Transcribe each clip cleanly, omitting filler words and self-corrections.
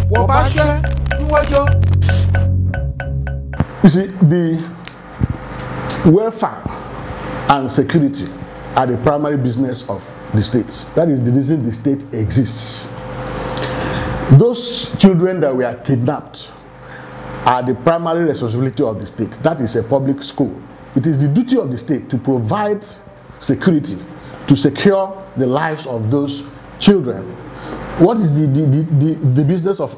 You see, the welfare and security are the primary business of the state. That is the reason the state exists. Those children that were kidnapped are the primary responsibility of the state. That is a public school. It is the duty of the state to provide security, to secure the lives of those children. What is the business of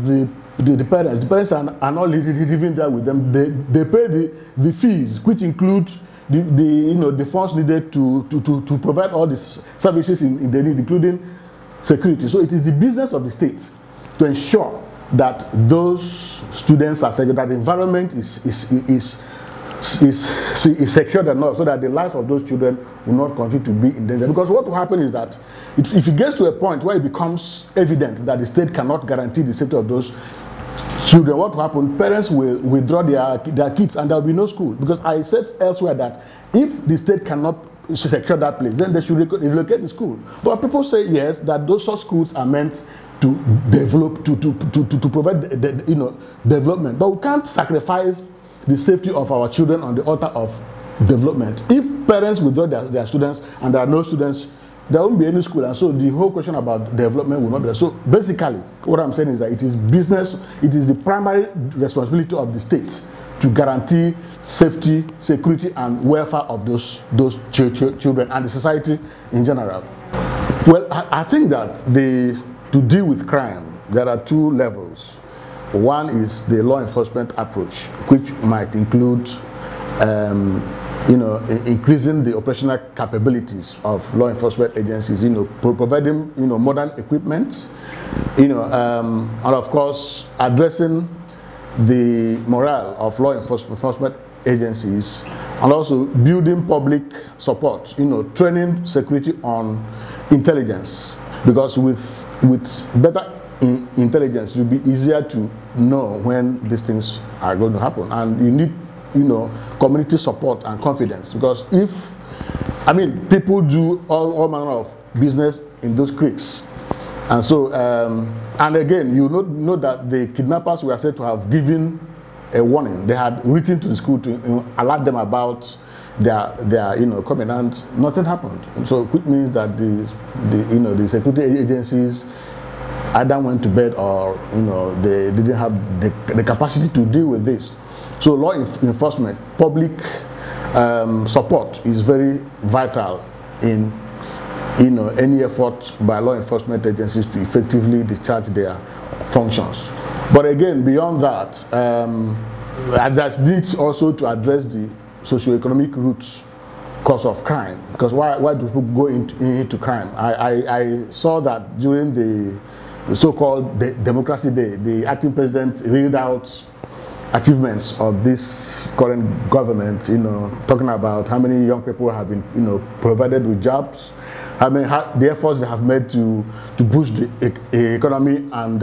the parents? The parents are not living there with them. They pay the fees, which include the funds needed to provide all these services in the need, including security. So it is the business of the state to ensure that those students are secure, that the environment is secured enough so that the life of those children will not continue to be in danger. Because what will happen is that if it gets to a point where it becomes evident that the state cannot guarantee the safety of those children, what will happen? Parents will withdraw their kids and there will be no school. Because I said elsewhere that if the state cannot secure that place, then they should relocate the school. But people say yes, that those such schools are meant to develop, to provide development. But we can't sacrifice the safety of our children on the altar of development. If parents withdraw their students and there are no students, there won't be any school, and so the whole question about development will not be there. So basically, what I'm saying is that it is business, it is the primary responsibility of the state to guarantee safety, security, and welfare of those children and the society in general. Well, I think that to deal with crime, there are two levels. One is the law enforcement approach, which might include increasing the operational capabilities of law enforcement agencies, providing, modern equipment, and of course, addressing the morale of law enforcement agencies, and also building public support, training security on intelligence, because with better intelligence, it will be easier to know when these things are going to happen. And you need, community support and confidence, because people do all manner of business in those creeks, and so and again, you know that the kidnappers were said to have given a warning. They had written to the school to alert them about their coming, and nothing happened. And so it means that the security agencies either went to bed or they didn't have the capacity to deal with this. So law enforcement, public support is very vital in any effort by law enforcement agencies to effectively discharge their functions. But again, beyond that, there's needs also to address the socio-economic roots cause of crime. Because why do people go into crime? I saw that during the so-called Democracy Day, the acting president read out achievements of this current government, talking about how many young people have been, provided with jobs, how the efforts they have made to boost the economy and,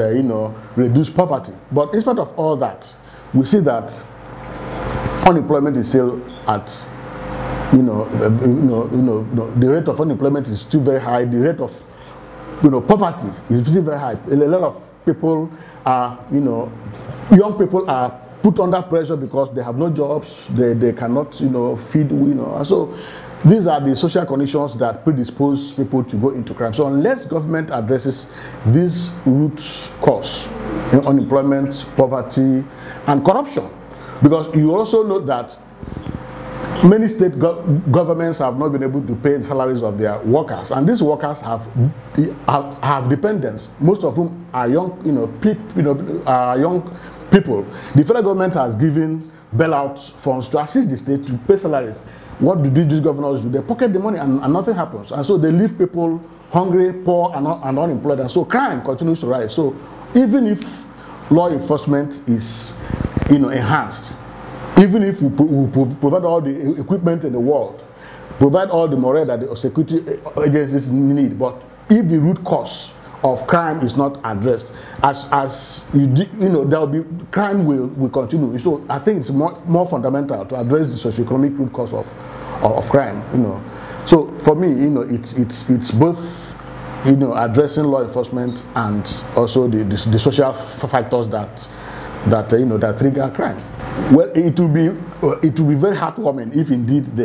reduce poverty. But in spite of all that, we see that unemployment is still at, the rate of unemployment is still very high. The rate of, poverty is still very high. A lot of people are, young people are put under pressure because they have no jobs, they cannot, feed, and so these are the social conditions that predispose people to go into crime. So unless government addresses these root cause, unemployment, poverty, and corruption, because you also know that many state governments have not been able to pay the salaries of their workers, and these workers have dependents, most of whom are young, young people. The federal government has given bailout funds to assist the state to pay salaries. What do these governors do? They pocket the money and nothing happens, and so they leave people hungry, poor, and unemployed, and so crime continues to rise. So even if law enforcement is, enhanced, even if we provide all the equipment in the world, provide all the morale that the security agencies need, but if the root cause of crime is not addressed, there will be crime will continue. So I think it's more fundamental to address the socio-economic root cause of crime. So for me, it's both addressing law enforcement and also the social factors that trigger crime. Well, it will be very heartwarming if indeed the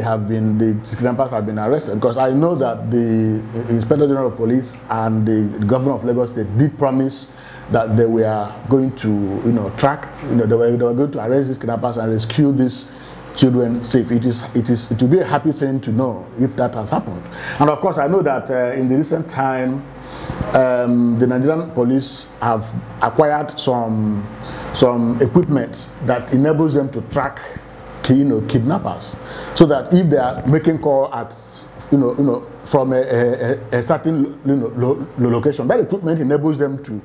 kidnappers have been arrested, because I know that the Inspector General of Police and the Governor of Lagos, they did promise that they were going to track, they were going to arrest these kidnappers and rescue these children safe. It will be a happy thing to know if that has happened. And of course, I know that in the recent time, the Nigerian police have acquired some equipment that enables them to track kidnappers, so that if they are making call at from a certain location, that equipment enables them to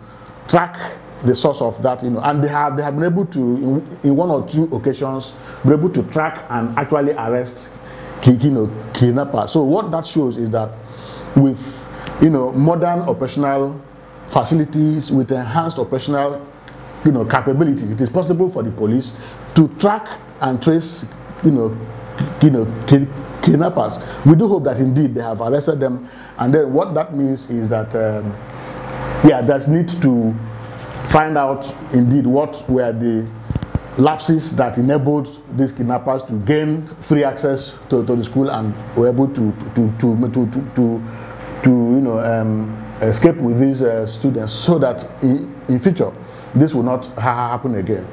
track the source of that, and they have been able to, in one or two occasions, be able to track and actually arrest kidnappers. So what that shows is that with modern operational facilities, with enhanced operational capabilities, it is possible for the police to track and trace kidnappers. We do hope that indeed they have arrested them, and then what that means is that there's need to find out indeed what were the lapses that enabled these kidnappers to gain free access to the school and were able to escape with these students, so that in future this will not happen again.